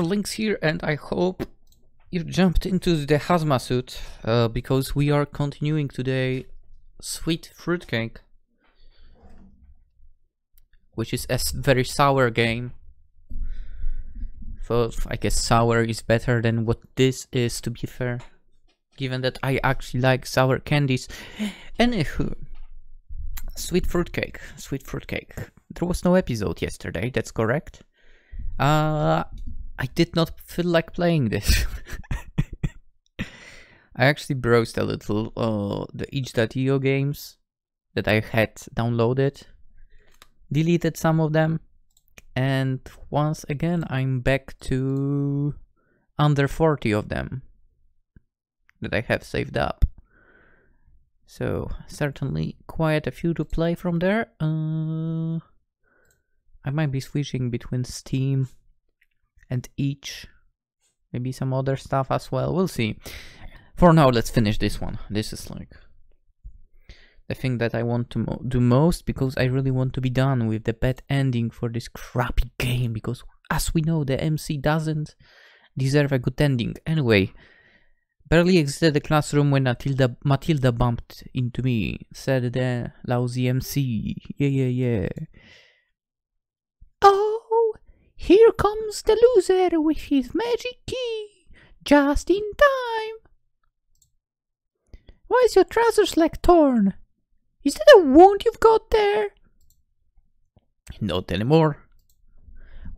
PolishLynx here, and I hope you jumped into the hazmat suit because we are continuing today Sweet Fruitcake, which is a very sour game. So I guess sour is better than what this is, to be fair, given that I actually like sour candies. Anywho, Sweet Fruitcake. There was no episode yesterday, that's correct. I did not feel like playing this. I actually browsed a little the itch.io games that I had downloaded, deleted some of them, and once again I'm back to under 40 of them that I have saved up. So certainly quite a few to play from there. I might be switching between Steam and itch, maybe some other stuff as well, we'll see. For now, let's finish this one. This is like the thing that I want to do most, because I really want to be done with the bad ending for this crappy game, because as we know, the MC doesn't deserve a good ending. Anyway, barely exited the classroom when Matilda bumped into me, said the lousy MC. Yeah. Oh, here comes the loser with his magic key, just in time. Why is your trousers leg torn? Is that a wound you've got there? Not anymore.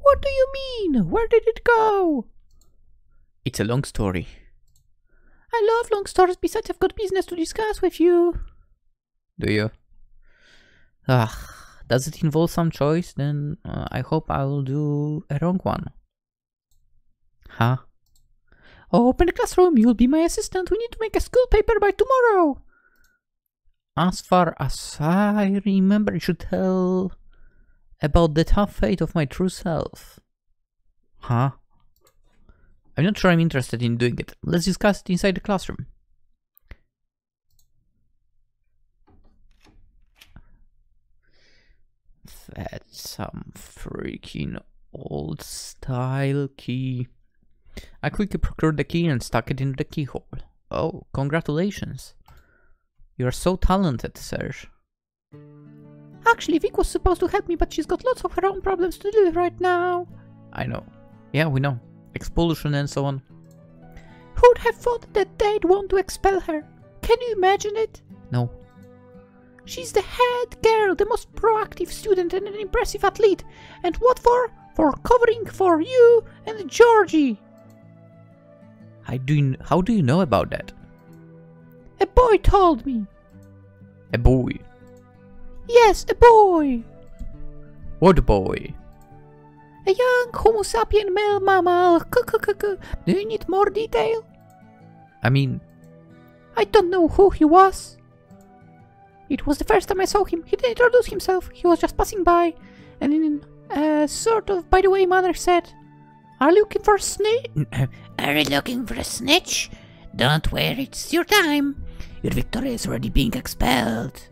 What do you mean? Where did it go? It's a long story. I love long stories, besides I've got business to discuss with you. Do you? Does it involve some choice? Then I hope I will do a wrong one. Huh? Open the classroom, you'll be my assistant. We need to make a school paper by tomorrow. As far as I remember, you should tell about the tough fate of my true self. Huh? I'm not sure I'm interested in doing it. Let's discuss it inside the classroom. That's some freaking old style key. I quickly procured the key and stuck it in the keyhole. Oh, congratulations. You're so talented, Serge. Actually, Vic was supposed to help me, but she's got lots of her own problems to deal with right now. I know. Yeah, we know. Expulsion and so on. Who'd have thought that they'd want to expel her? Can you imagine it? No. She's the head girl, the most proactive student and an impressive athlete. And what for? For covering for you and Georgie. How do you know about that? A boy told me. A boy? Yes, a boy. What boy? A young Homo sapien male mammal. Do you need more detail? I mean, I don't know who he was. It was the first time I saw him. He didn't introduce himself. He was just passing by, and in a sort of by the way manner said, "Are you looking for a snitch? Are you looking for a snitch? Don't worry, it's your time. Your Victoria is already being expelled."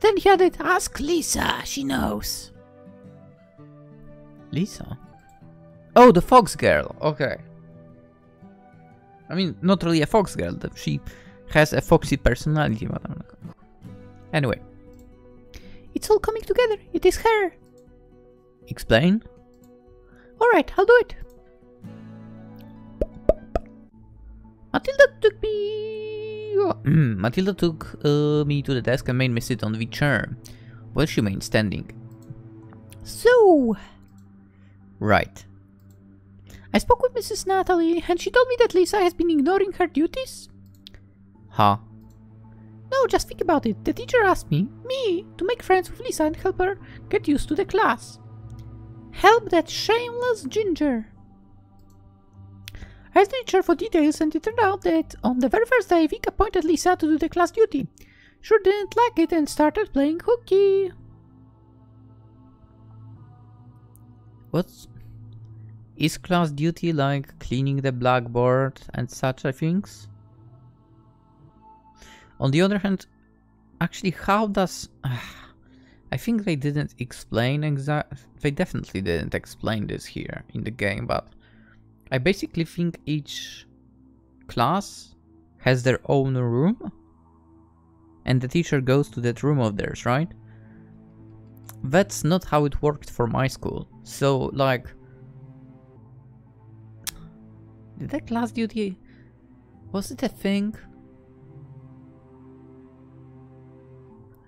Then he added, "Ask Lisa, she knows." Lisa? Oh, the fox girl, okay. I mean, not really a fox girl, she has a foxy personality, but I'm not... Anyway. It's all coming together, it is her. Explain? Alright, I'll do it. Matilda took me to the desk and made me sit on the chair, while she remained standing. So... Right. I spoke with Mrs. Natalie, and she told me that Lisa has been ignoring her duties. Huh? No, just think about it. The teacher asked me, to make friends with Lisa and help her get used to the class. Help that shameless ginger. I asked the teacher for details, and it turned out that on the very first day, Vic appointed Lisa to do the class duty. Sure didn't like it and started playing hooky. What's... Is class duty like cleaning the blackboard and such things? On the other hand, actually, how does... I think they didn't explain they definitely didn't explain this here in the game, but I basically think each class has their own room and the teacher goes to that room of theirs, right? That's not how it worked for my school. So, like, did that class duty, was it a thing?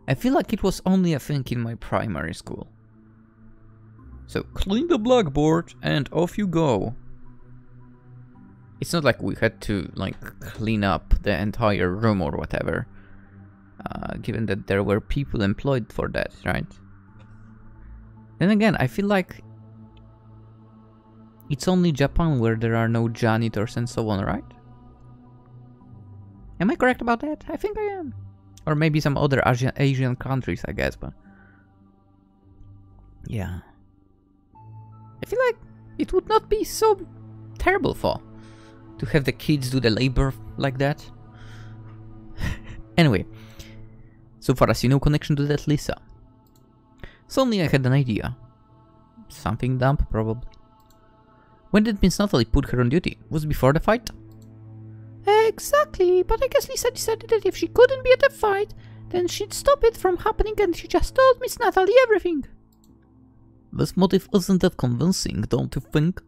I feel like it was only a thing in my primary school. So, clean the blackboard and off you go. It's not like we had to, like, clean up the entire room or whatever. Given that there were people employed for that, right? Then again, I feel like it's only Japan where there are no janitors and so on, right? Am I correct about that? I think I am. Or maybe some other Asian countries, I guess, but... yeah. I feel like it would not be so terrible to have the kids do the labor like that. Anyway. So far I see no connection to that Lisa. Suddenly I had an idea. Something dumb, probably. When did Miss Natalie put her on duty? Was it before the fight? Exactly, but I guess Lisa decided that if she couldn't be at the fight, then she'd stop it from happening and she just told Miss Natalie everything. This motive isn't that convincing, don't you think?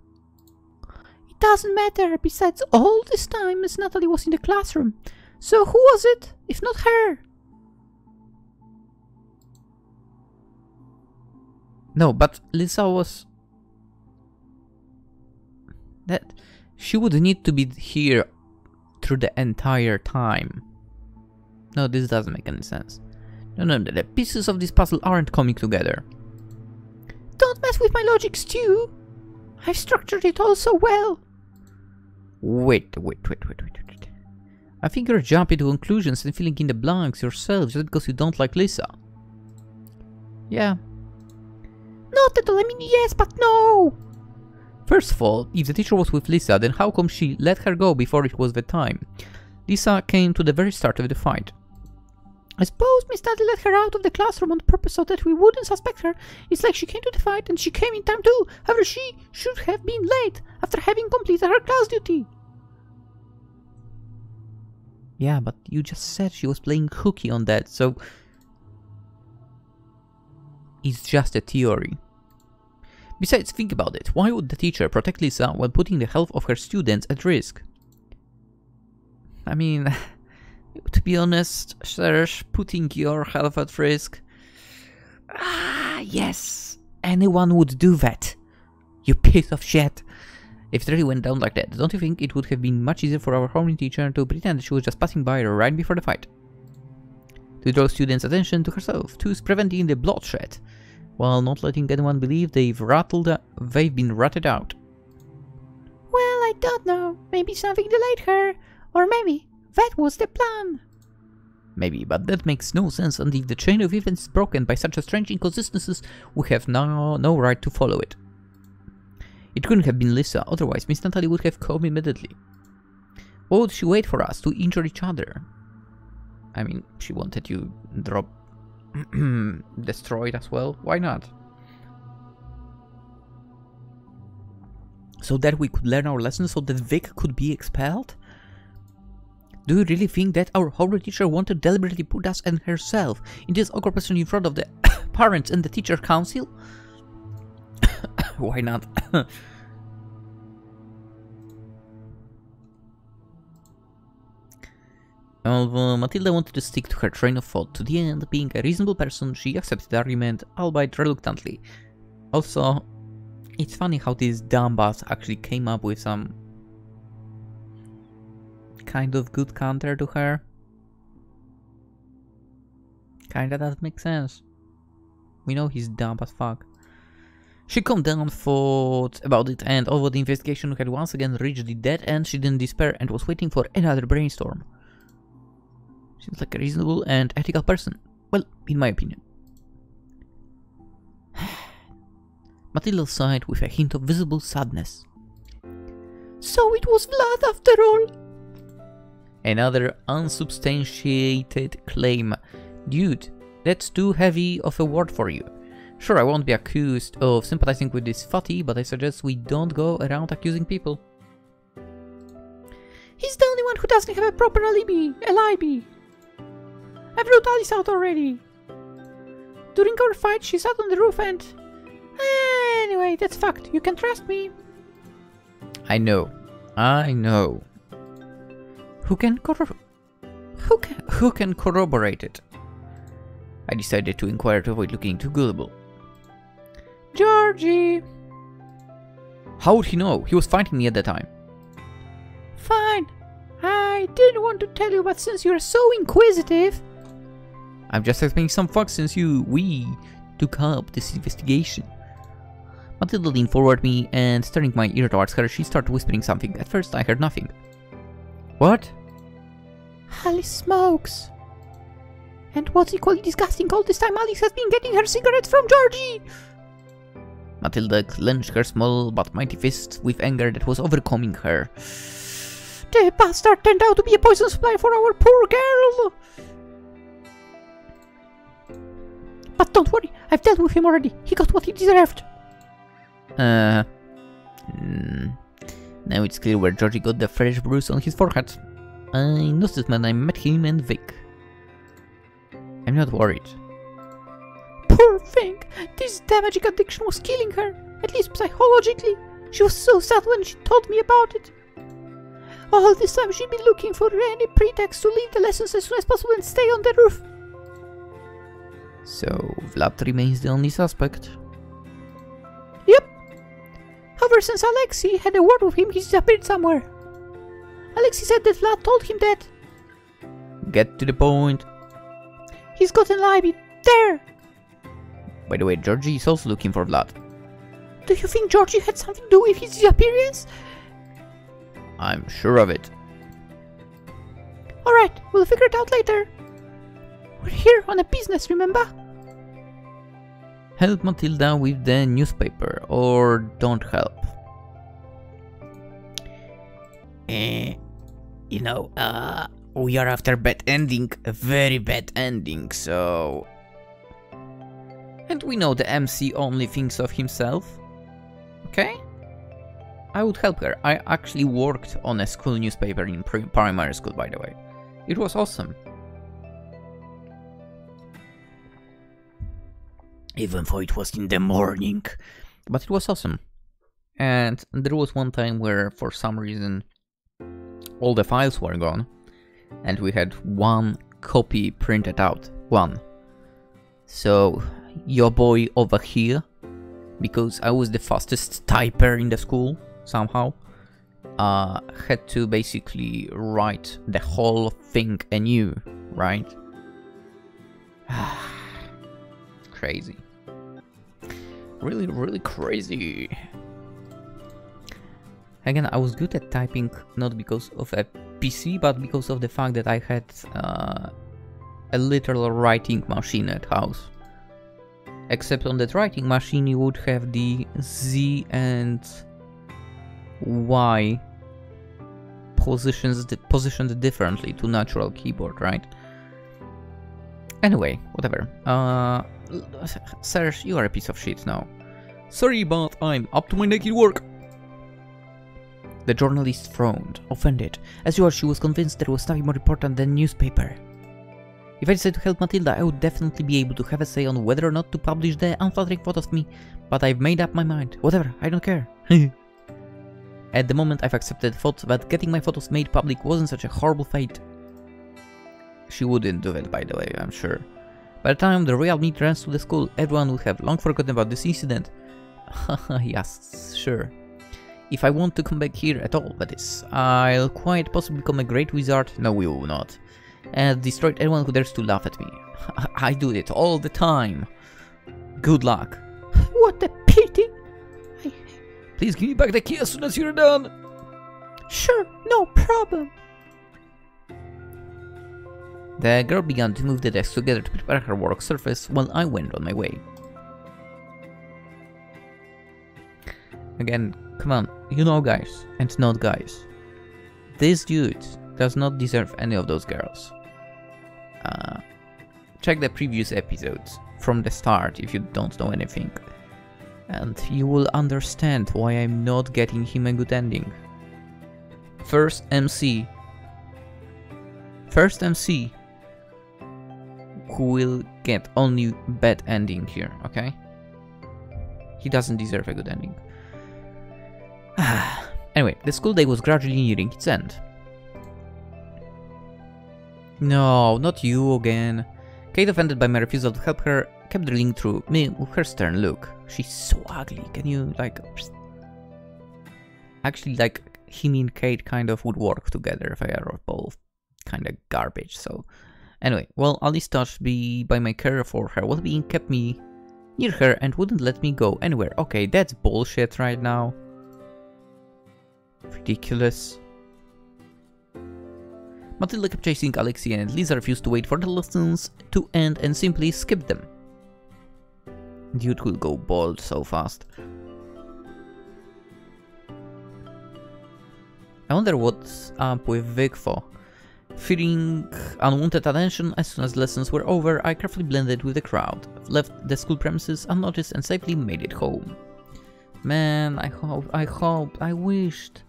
It doesn't matter, besides all this time Miss Natalie was in the classroom. So who was it, if not her? No, but Lisa was... that she would need to be here through the entire time. No, this doesn't make any sense. No, the pieces of this puzzle aren't coming together. Don't mess with my logic, Stu. I've structured it all so well. Wait. I think you're jumping to conclusions and filling in the blanks yourself just because you don't like Lisa. Yeah. Not at all, I mean yes, but no! First of all, if the teacher was with Lisa, then how come she let her go before it was the time? Lisa came to the very start of the fight. I suppose Miss Natalie let her out of the classroom on purpose so that we wouldn't suspect her. It's like she came to the fight and she came in time too. However, she should have been late after having completed her class duty. Yeah, but you just said she was playing hooky on that, so... it's just a theory. Besides, think about it. Why would the teacher protect Lisa while putting the health of her students at risk? I mean, to be honest, Serge, putting your health at risk... yes, anyone would do that. You piece of shit. If it really went down like that, don't you think it would have been much easier for our homeroom teacher to pretend she was just passing by right before the fight? To draw students' attention to herself, to preventing the bloodshed, while not letting anyone believe they've been ratted out. Well, I don't know. Maybe something delayed her. Or maybe that was the plan. Maybe, but that makes no sense, and if the chain of events is broken by such a strange inconsistencies, we have now no right to follow it. It couldn't have been Lisa, otherwise Miss Natalie would have come immediately. Why would she wait for us to injure each other? I mean, she wanted you destroyed as well, why not? So that we could learn our lessons, so that Vic could be expelled? Do you really think that our horror teacher wanted to deliberately put us and herself in this awkward position in front of the parents and the teacher council? Why not? Although Matilda wanted to stick to her train of thought to the end, being a reasonable person, she accepted the argument, albeit reluctantly. Also, it's funny how this dumbass actually came up with some kind of good counter to her. Kinda doesn't make sense. We know he's dumb as fuck. She calmed down, thought about it, and although the investigation had once again reached the dead end, she didn't despair and was waiting for another brainstorm. Seems like a reasonable and ethical person. Well, in my opinion. Matilda sighed with a hint of visible sadness. So it was Vlad after all. Another unsubstantiated claim. Dude, That's too heavy of a word for you. Sure, I won't be accused of sympathizing with this fatty, but I suggest we don't go around accusing people. He's the only one who doesn't have a proper alibi. I've ruled Alice out already. During our fight, she sat on the roof and... Anyway, that's fact. You can trust me. I know. Who can corroborate it? I decided to inquire to avoid looking too gullible. Georgie! How would he know? He was fighting me at the time. Fine. I didn't want to tell you, but since you're so inquisitive... I'm just expecting some facts since we took up this investigation. Matilda leaned forward me and turning my ear towards her, she started whispering something. At first I heard nothing. What? Alice smokes. And what's equally disgusting, all this time Alice has been getting her cigarettes from Georgie! Matilda clenched her small but mighty fist with anger that was overcoming her. The bastard turned out to be a poison supply for our poor girl! But don't worry, I've dealt with him already. He got what he deserved. Now it's clear where Georgie got the fresh bruise on his forehead. I noticed when I met him and Vic. I'm not worried. Poor thing! This damaging addiction was killing her, at least psychologically. She was so sad when she told me about it. All this time she'd been looking for any pretext to leave the lessons as soon as possible and stay on the roof. So, Vlad remains the only suspect. Yep. However, since Alexei had a word with him, he's disappeared somewhere. Alexei said that Vlad told him that... Get to the point. He's got an alibi there. By the way, Georgie is also looking for Vlad. Do you think Georgie had something to do with his disappearance? I'm sure of it. Alright, we'll figure it out later. We're here on a business, remember? Help Matilda with the newspaper, or don't help. We are after bad ending, a very bad ending, so... And we know the MC only thinks of himself. Okay? I would help her. I actually worked on a school newspaper in primary school, by the way. It was awesome. Even though it was in the morning. But it was awesome. And there was one time where, for some reason, all the files were gone. And we had one copy printed out. One. So, your boy over here, because I was the fastest typer in the school, somehow, had to basically write the whole thing anew, right? Crazy. Really, really crazy. Again, I was good at typing not because of a PC, but because of the fact that I had a literal writing machine at house. Except on that writing machine you would have the Z and Y positioned differently to natural keyboard, right? Anyway, whatever. Serge, you are a piece of shit now. Sorry, but I'm up to my naked work. The journalist frowned, offended. As usual, she was convinced there was nothing more important than newspaper. If I decided to help Matilda, I would definitely be able to have a say on whether or not to publish the unflattering photos of me, but I've made up my mind. Whatever, I don't care. At the moment, I've accepted the thought that getting my photos made public wasn't such a horrible fate. She wouldn't do it, by the way, I'm sure. By the time the real me runs to the school, everyone would have long forgotten about this incident. Yes, sure. If I want to come back here at all, that is, I'll quite possibly become a great wizard. No, we will not. And destroy anyone who dares to laugh at me. I do it all the time. Good luck. What a pity. Please give me back the key as soon as you're done. Sure, no problem. The girl began to move the desk together to prepare her work surface while I went on my way. Again, come on, you know guys, and not guys. This dude does not deserve any of those girls. check the previous episodes from the start if you don't know anything. And you will understand why I'm not getting him a good ending. First MC who will get only bad ending here, okay? He doesn't deserve a good ending. Anyway, the school day was gradually nearing its end. No, not you again. Kate, offended by my refusal to help her, kept drilling through me with her stern look. She's so ugly. Can you, like... Actually, like, him and Kate kind of would work together. They are both kind of garbage, so... Anyway, well, Alice touched me by my care for her well-being, kept me near her and wouldn't let me go anywhere. Okay, that's bullshit right now. Ridiculous. Matilda kept chasing Alexia and Lisa refused to wait for the lessons to end and simply skipped them. Dude will go bald so fast. I wonder what's up with Vic for. Fearing unwanted attention, as soon as lessons were over, I carefully blended with the crowd, left the school premises unnoticed and safely made it home. Man, I wished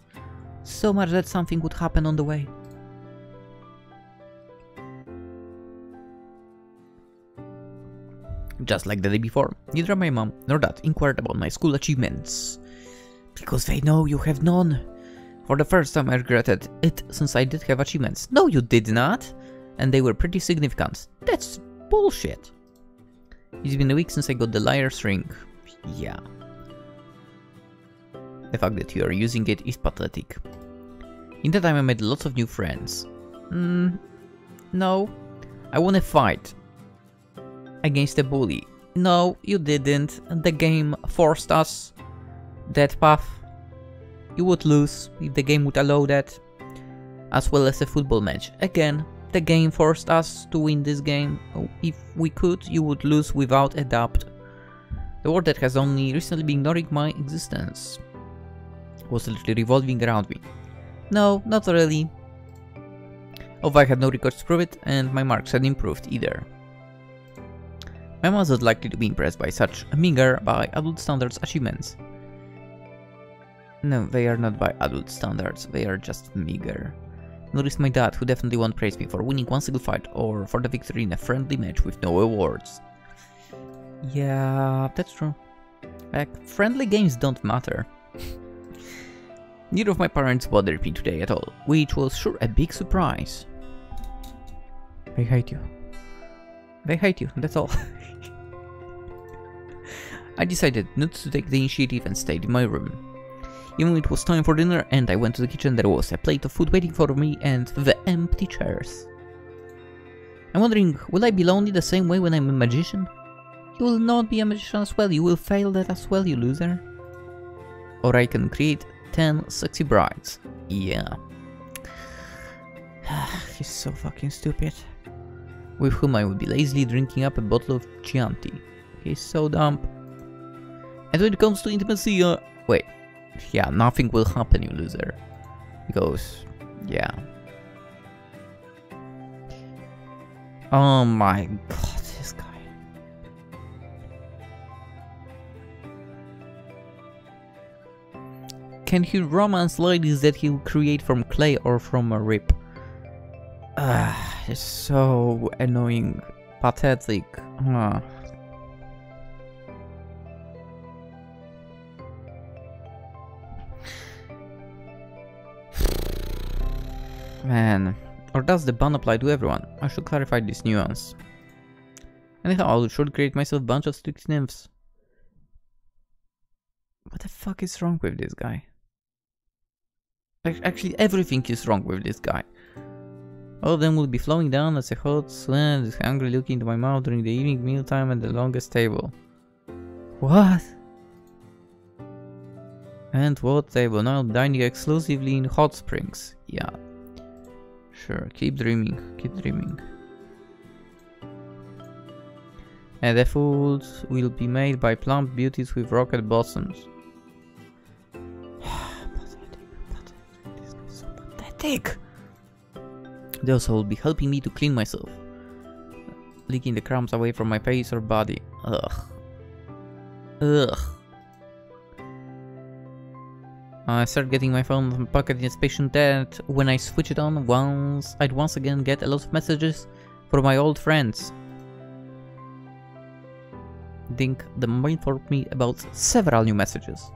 so much that something would happen on the way. Just like the day before, neither my mom nor dad inquired about my school achievements. Because they know you have none. For the first time I regretted it since I did have achievements. No, you did not! And they were pretty significant. That's bullshit. It's been a week since I got the liar's ring. Yeah. The fact that you are using it is pathetic. In that time I made lots of new friends. No. I won a fight against a bully. No, you didn't. The game forced us that path. You would lose if the game would allow that. As well as a football match. Again, the game forced us to win this game. If we could, you would lose without a doubt. The world that has only recently been ignoring my existence was literally revolving around me. No, not really. Although I had no records to prove it, and my marks had improved either. My mom was not likely to be impressed by such meager, by adult standards, achievements. No, they are not by adult standards, they are just meager. Nor is my dad, who definitely won't praise me for winning one single fight or for the victory in a friendly match with no awards. Yeah, that's true. Like, friendly games don't matter. Neither of my parents bothered me today at all, which was sure a big surprise. They hate you. They hate you, that's all. I decided not to take the initiative and stayed in my room. Even when it was time for dinner and I went to the kitchen, there was a plate of food waiting for me and the empty chairs. I'm wondering, will I be lonely the same way when I'm a magician? You will not be a magician as well, you will fail that as well, you loser. Or I can create 10 sexy brides. Yeah. He's so fucking stupid. With whom I would be lazily drinking up a bottle of Chianti. He's so dumb. And when it comes to intimacy, wait. Yeah, nothing will happen, you loser. Because, yeah. Oh my god, this guy. Can he romance ladies that he'll create from clay or from a rip? It's so annoying. Pathetic. Man, or does the ban apply to everyone? I should clarify this nuance. Anyhow, I should create myself a bunch of strict nymphs. What the fuck is wrong with this guy? Actually, everything is wrong with this guy. All of them will be flowing down as a hot sweat is hungry looking into my mouth during the evening mealtime at the longest table. What? And what table? Now I'm dining exclusively in hot springs. Yeah. Sure, keep dreaming, keep dreaming. And the food will be made by plump beauties with rocket bottoms. Pathetic, pathetic. This is so pathetic. They also will be helping me to clean myself. licking the crumbs away from my face or body. Ugh. Ugh. I started getting my phone from pocket in suspicion that when I switch it on I'd once again get a lot of messages from my old friends. Think the mom informed me about several new messages.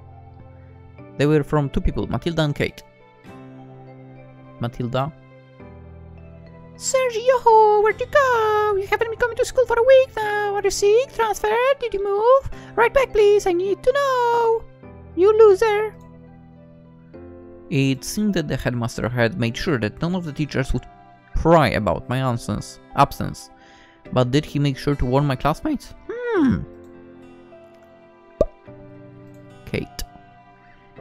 They were from two people, Matilda and Kate. Matilda? Sergio, where'd you go? You haven't been coming to school for a week now. Are you sick? Transferred? Did you move? Right back, please. I need to know. You loser. It seemed that the headmaster had made sure that none of the teachers would pry about my absence. But did he make sure to warn my classmates? Kate.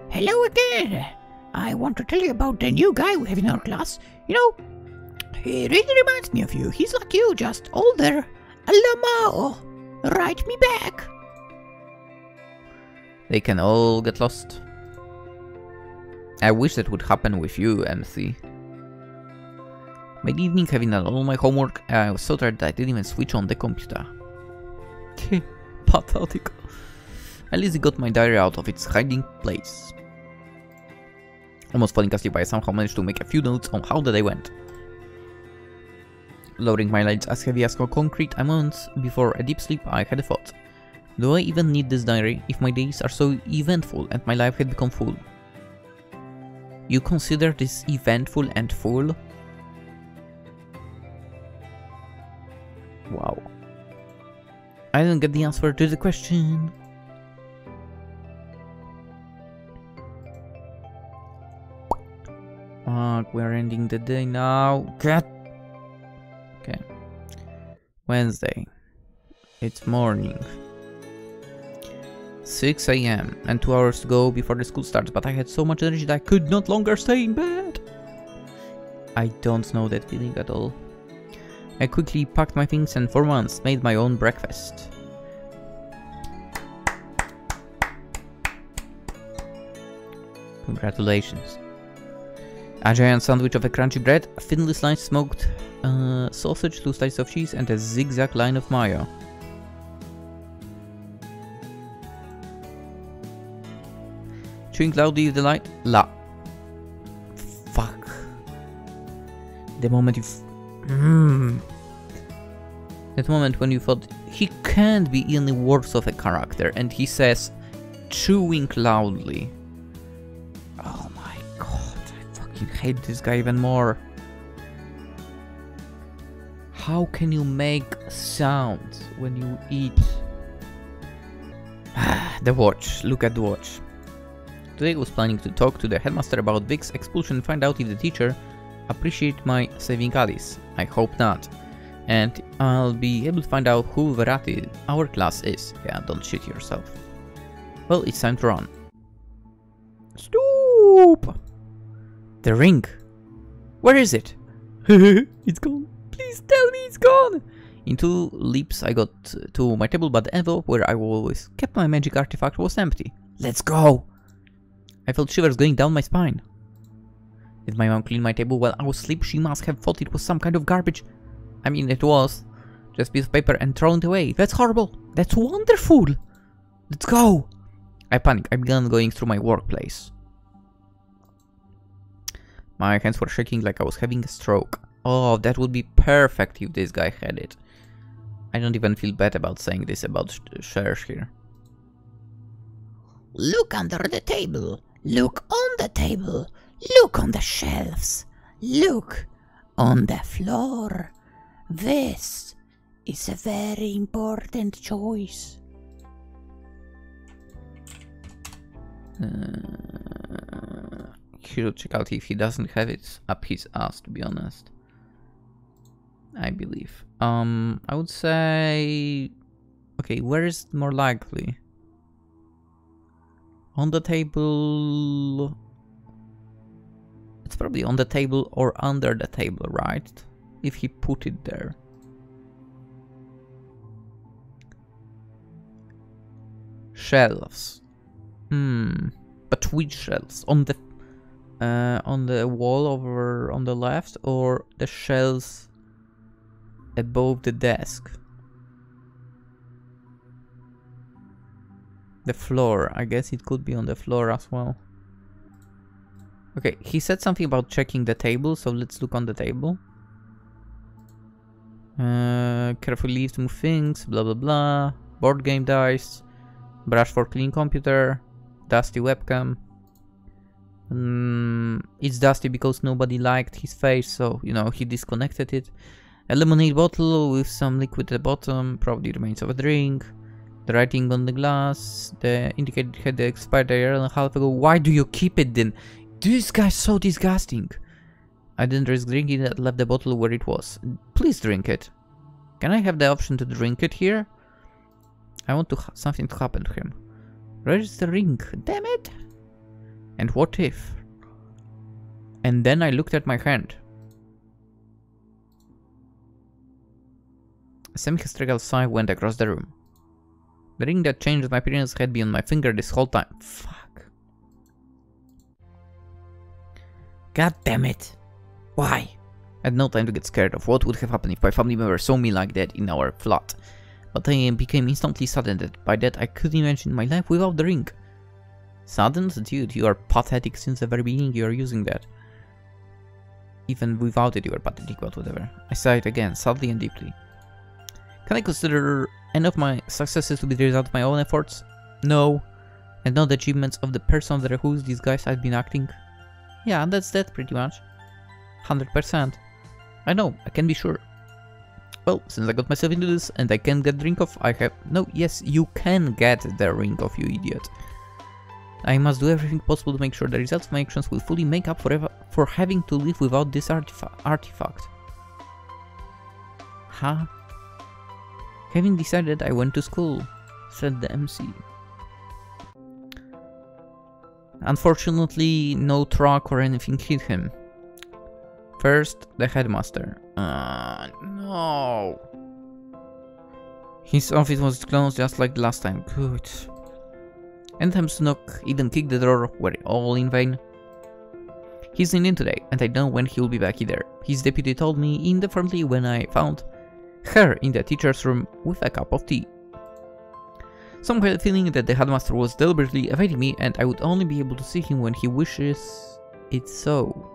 Hello again. I want to tell you about the new guy we have in our class. You know, he really reminds me of you. He's like you, just older. Alamao. Write me back. They can all get lost. I wish that would happen with you, MC. Mid evening, having done all my homework, I was so tired that I didn't even switch on the computer. Pathetic. At least I got my diary out of its hiding place. Almost falling asleep, I somehow managed to make a few notes on how the day went. Lowering my lids as heavy as concrete a moment before a deep sleep, I had a thought. Do I even need this diary if my days are so eventful and my life had become full? You consider this eventful and full? Wow. I didn't get the answer to the question. We're ending the day now. Okay. Wednesday. It's morning. 6 AM and 2 hours to go before the school starts, but I had so much energy that I could not longer stay in bed. I don't know that feeling at all. I quickly packed my things and for once made my own breakfast. Congratulations. A giant sandwich of a crunchy bread, a thinly sliced smoked sausage, 2 slices of cheese and a zigzag line of mayo. Chewing loudly with the light. Fuck. The moment That moment when you thought he can't be any worse of a character, and he says, chewing loudly. Oh my god, I fucking hate this guy even more. How can you make sounds when you eat? The watch. Look at the watch. Today I was planning to talk to the headmaster about Vic's expulsion and find out if the teacher appreciates my saving Alice. I hope not. And I'll be able to find out who Verratti, our class, is. Yeah, don't shit yourself. Well, it's time to run. Stop! The ring. Where is it? It's gone. Please tell me it's gone. In 2 leaps I got to my table, but the envelope where I always kept my magic artifact was empty. Let's go! I felt shivers going down my spine. Did my mom clean my table while I was asleep? She must have thought it was some kind of garbage. I mean, it was. Just a piece of paper and thrown it away. That's horrible. That's wonderful. Let's go. I panicked. I began going through my workplace. My hands were shaking like I was having a stroke. Oh, that would be perfect if this guy had it. I don't even feel bad about saying this about Serge here. Look under the table. Look on the table. Look on the shelves. Look on the floor. This is a very important choice. He should check out if he doesn't have it up his ass, to be honest. I believe. I would say... Okay, where is it more likely? On the table... It's probably on the table or under the table, right? If he put it there. Shelves. But which shelves? On the wall over on the left, or the shelves above the desk. The floor. I guess it could be on the floor as well. Okay, he said something about checking the table, so let's look on the table. Carefully leave to move things, blah blah blah. Board game dice. Brush for clean computer. Dusty webcam. It's dusty because nobody liked his face, so, you know, he disconnected it. A lemonade bottle with some liquid at the bottom, probably remains of a drink. The writing on the glass, the indicator had expired a year and a half ago. Why do you keep it then? This guy's so disgusting. I didn't risk drinking it, left the bottle where it was. Please drink it. Can I have the option to drink it here? I want something to happen to him. Where is the ring? Damn it! And what if? And then I looked at my hand. A semi-hysterical sigh went across the room. The ring that changed my appearance had been on my finger this whole time. Fuck. God damn it. Why? I had no time to get scared of what would have happened if my family member saw me like that in our flat. But I became instantly saddened by that I couldn't imagine my life without the ring. Saddened? Dude, you are pathetic since the very beginning you are using that. Even without it you are pathetic, but whatever. I sighed again, sadly and deeply. Can I consider any of my successes to be the result of my own efforts? No. And not the achievements of the person under whose disguise I've been acting? Yeah, that's that pretty much. 100%. I know, I can be sure. Well, since I got myself into this and I can't get the ring off, I have... No, yes, you can get the ring off, you idiot. I must do everything possible to make sure the results of my actions will fully make up for having to live without this artifact. Huh? Having decided, I went to school, said the MC. Unfortunately, no truck or anything hit him. First, the headmaster. No. His office was closed just like last time. Good. Attempts to knock, even kick the door, were all in vain. He's in today, and I don't know when he'll be back either. His deputy told me indifferently when I found her in the teacher's room with a cup of tea. Some had a feeling that the headmaster was deliberately evading me, and I would only be able to see him when he wishes it so.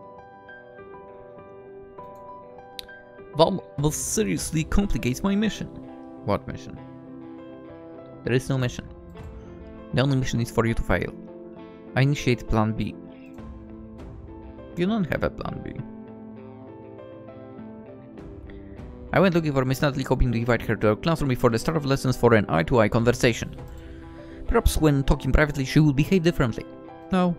This seriously complicates my mission. What mission? There is no mission. The only mission is for you to fail. I initiate plan B. You don't have a plan B. I went looking for Miss Natalie, hoping to invite her to our classroom before the start of lessons for an eye-to-eye conversation. Perhaps when talking privately she will behave differently. No.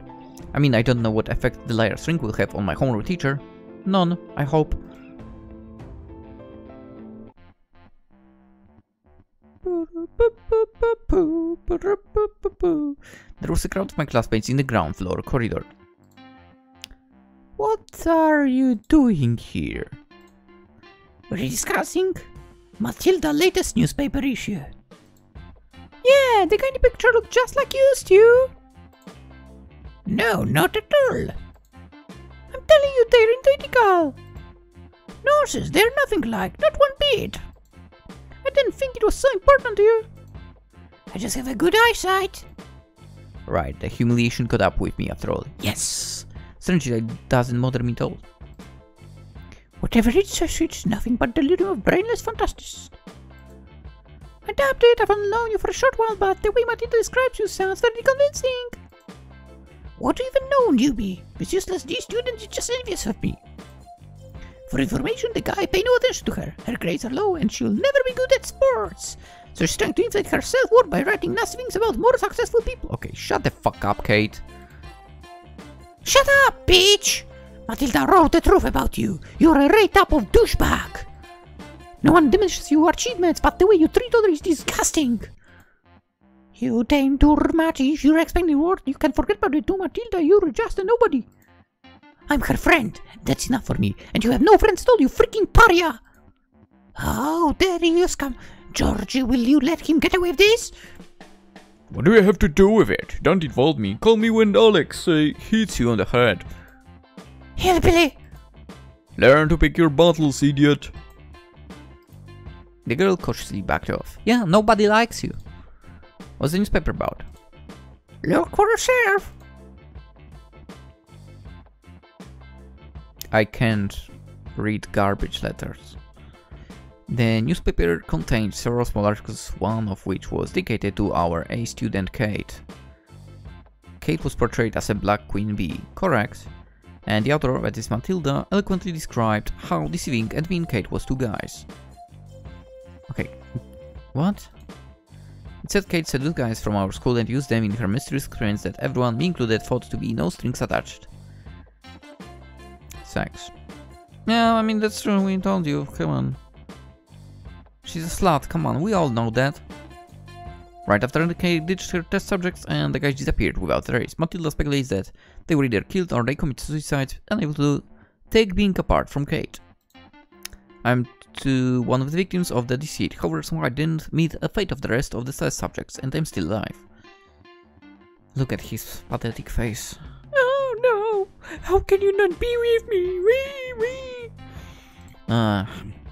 I mean, I don't know what effect the liar's ring will have on my homeroom teacher. None, I hope. There was a crowd of my classmates in the ground floor corridor. What are you doing here? We're discussing Matilda's latest newspaper issue. Yeah, the guy in the picture looked just like you, Stu. No, not at all. I'm telling you, they're identical. Nonsense, they're nothing like, not one bit. I didn't think it was so important to you. I just have a good eyesight. Right, the humiliation caught up with me after all. Yes! Strangely, it doesn't bother me at all. Whatever it says, it's nothing but delirium of brainless fantastics. I doubt it, I've only known you for a short while, but the way Matilda describes you sounds very convincing. What do you even know, newbie? This useless D student is just envious of me. For information, the guy pay no attention to her. Her grades are low and she'll never be good at sports. So she's trying to inflate her self-worth by writing nasty things about more successful people. Okay, shut the fuck up, Kate. Shut up, bitch! Matilda wrote the truth about you. You're a right up of douchebag. No one diminishes your achievements, but the way you treat others is disgusting. You damn dramatic. If you're expecting word, you can forget about it. To Matilda, you're just a nobody. I'm her friend. That's enough for me. And you have no friends at all, you freaking pariah. Oh, there you come. Georgie, will you let him get away with this? What do I have to do with it? Don't involve me. Call me when Alex hits you on the head. Hillbilly! Learn to pick your battles, idiot. The girl cautiously backed off. Yeah, nobody likes you. What's the newspaper about? Look for yourself. I can't read garbage letters. The newspaper contained several small articles, one of which was dedicated to our A student Kate. Kate was portrayed as a black queen bee, correct, and the author, that is Matilda, eloquently described how deceiving and mean Kate was to guys. Okay, what? It said Kate seduced guys from our school and used them in her mysterious experience that everyone, me included, thought to be no strings attached. Sex. Yeah, I mean, that's true, we told you, come on. She's a slut, come on, we all know that. Right after Kate ditched her test subjects and the guys disappeared without a trace, Matilda speculates that they were either killed or they committed suicide, unable to take being apart from Kate. I'm to one of the victims of the deceit, however somehow I didn't meet the fate of the rest of the test subjects and I'm still alive. Look at his pathetic face. Oh no! How can you not be with me?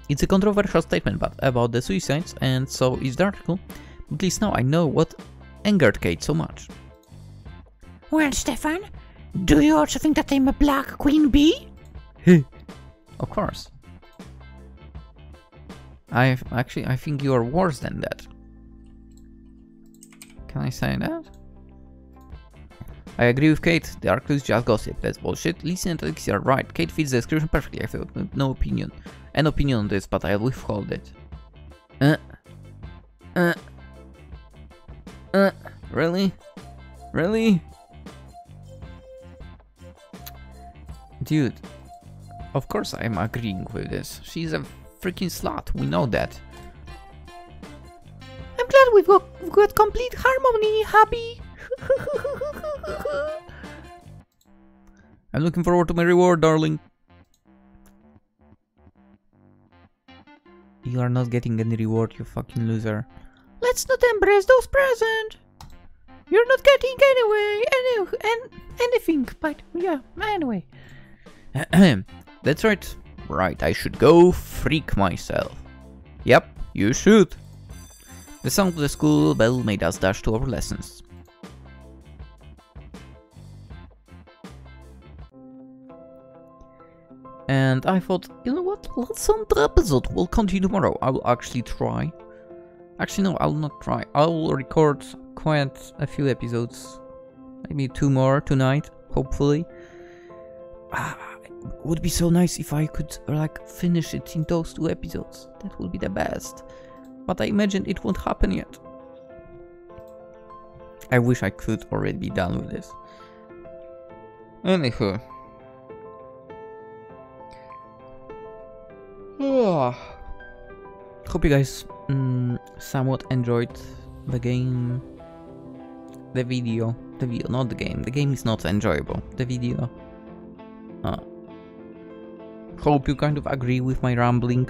It's a controversial statement but about the suicides, and so is the article. At least now I know what angered Kate so much. Well, Stefan, do you also think that I'm a black queen bee? Of course. I think you are worse than that. Can I say that? I agree with Kate, the article is just gossip, that's bullshit. Lisa and Alexia are right, Kate fits the description perfectly, I feel no opinion. An opinion on this, but I'll withhold it. Really? Really? Dude, of course I'm agreeing with this. She's a freaking slut, we know that. I'm glad we've got complete harmony, hubby. I'm looking forward to my reward, darling. You are not getting any reward, you fucking loser. Let's not embrace those presents. You're not getting anything, but yeah, anyway. That's right. Right, I should go freak myself. Yep, you should. The sound of the school bell made us dash to our lessons. And I thought, you know what, let's end the episode, we'll continue tomorrow. I will actually try. Actually no, I'll not try. I will record quite a few episodes. Maybe 2 more tonight, hopefully. It would be so nice if I could like finish it in those 2 episodes. That would be the best. But I imagine it won't happen yet. I wish I could already be done with this. Anywho. Hope you guys somewhat enjoyed the game. The video, not the game. The game is not enjoyable. The video. Hope you kind of agree with my rambling.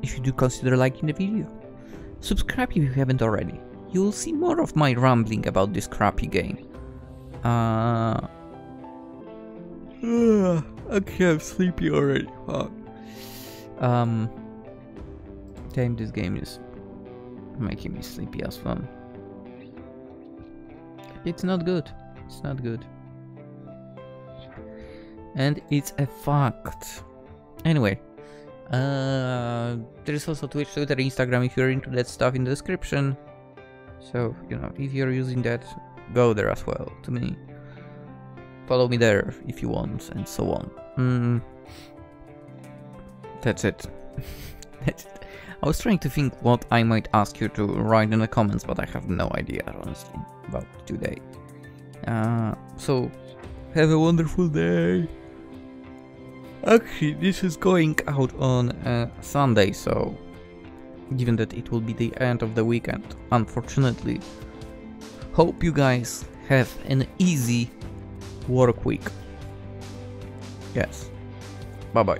If you do, consider liking the video. Subscribe if you haven't already. You will see more of my rambling about this crappy game. Okay, I'm sleepy already. Fuck. Damn, this game is making me sleepy as well. It's not good. It's not good. And it's a fact. Anyway, there is also Twitch, Twitter, Instagram if you're into that stuff in the description. So, you know, if you're using that, go there as well, to me. Follow me there if you want, and so on. That's it. That's it. I was trying to think what I might ask you to write in the comments, but I have no idea, honestly, about today. So, have a wonderful day. Actually, this is going out on Sunday, so given that it will be the end of the weekend, unfortunately. Hope you guys have an easy work week. Yes. Bye-bye.